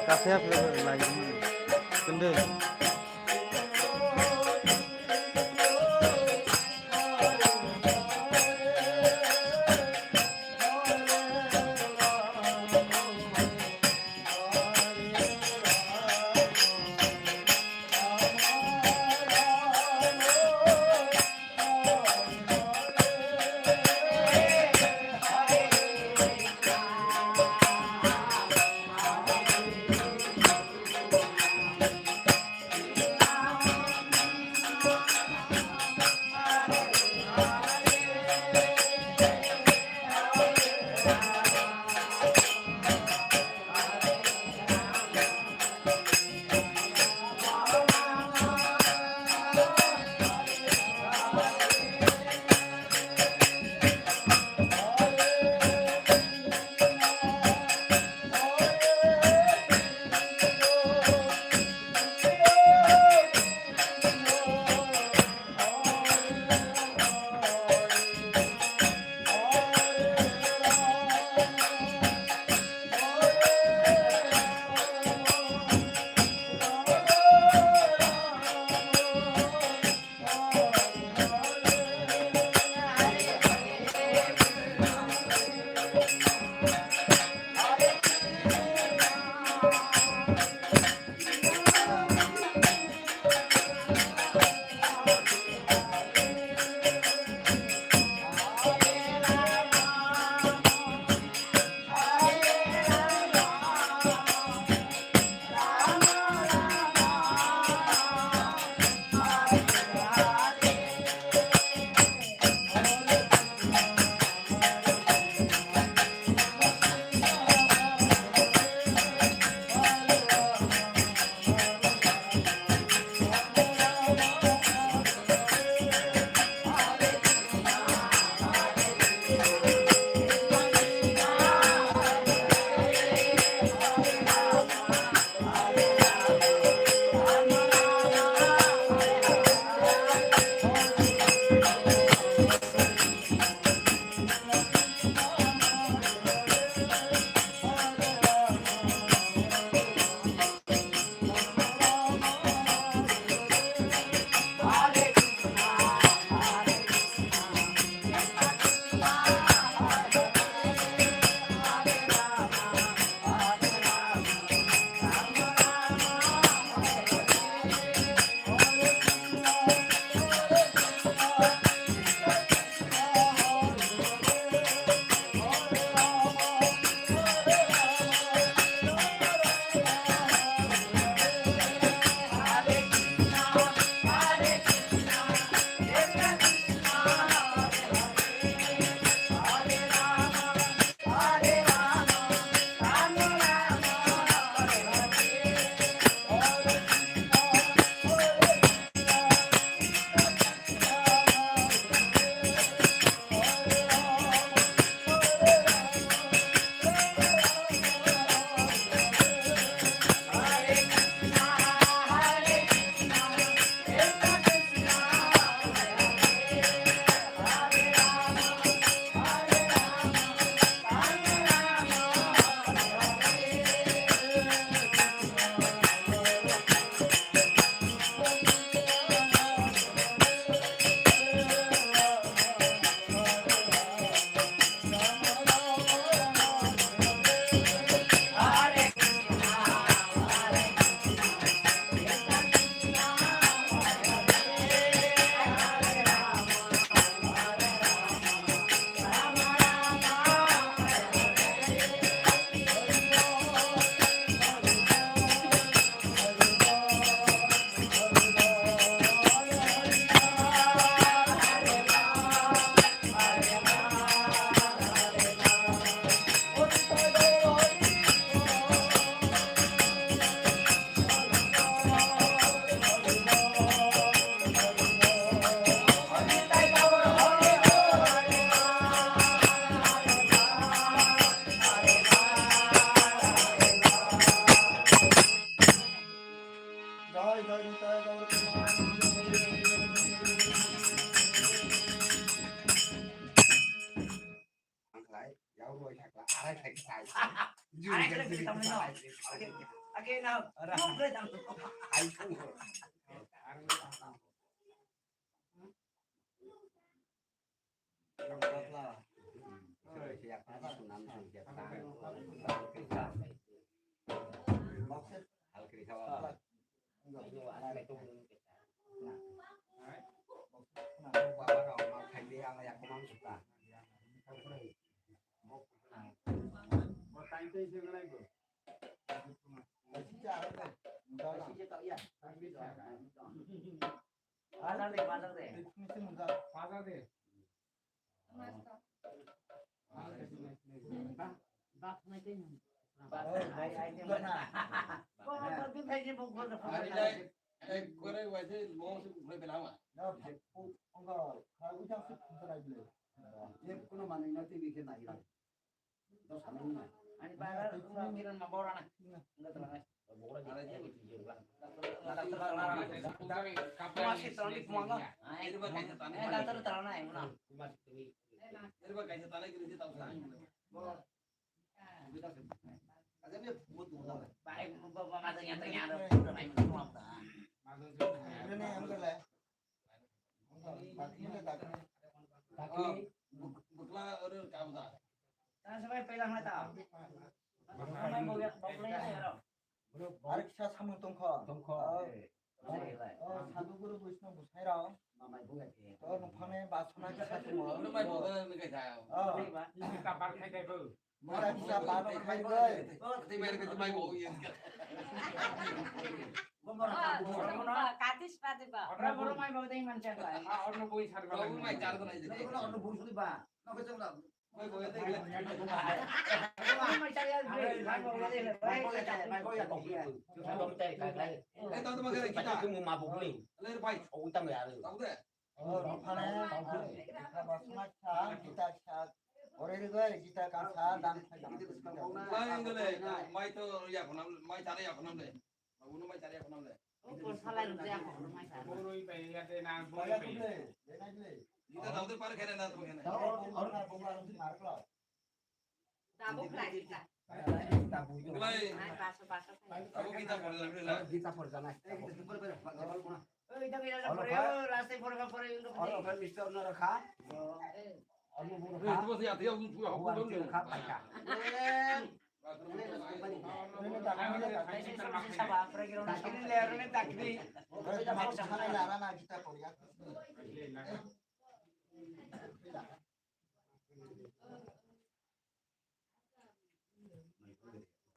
কাছে আপনার লাগে কিন্তু Again now. No bread ang 아르키샤 사무동커 사두그룹 보시는 무사이라 동판에 마소나기 사주모 마라키샤 바로 खाइगय काटिस पाते बा mai mau dai man cha ba orno boi sar ba mai char ko nai de orno boi sudi ba no ko chang na mai boi de mai cha ya mai boi de mai boi ya tong ya tong te ka kai ai tong ma ga kita ku ma bu ni le bai o tang ya le tong de 동판에 마소나차 기타차 오래르거이 기타 가사 난 mai ngale mai to ya ko nam mai chare ya ko nam le uno mai chare ya ko nam le por salai ru ya ko mai sa boroi pe ya de na 뭐야 근데 내나길래 kita tau de par khene na to khene 얼마 봉가는 말걸 da bok lai kita mai ai paso paso aku kita por la la kita por sana oi da mira la por yo raste por yo 얼마 별 미스터 너 가? 얼마 보러 tu 가? bos ya tiao tu ya ko dom le ka pa ka 그러면 나길래 sa ba pre que no takini le ro takini 그래서 막 하나 나라나 기타 거리야 le la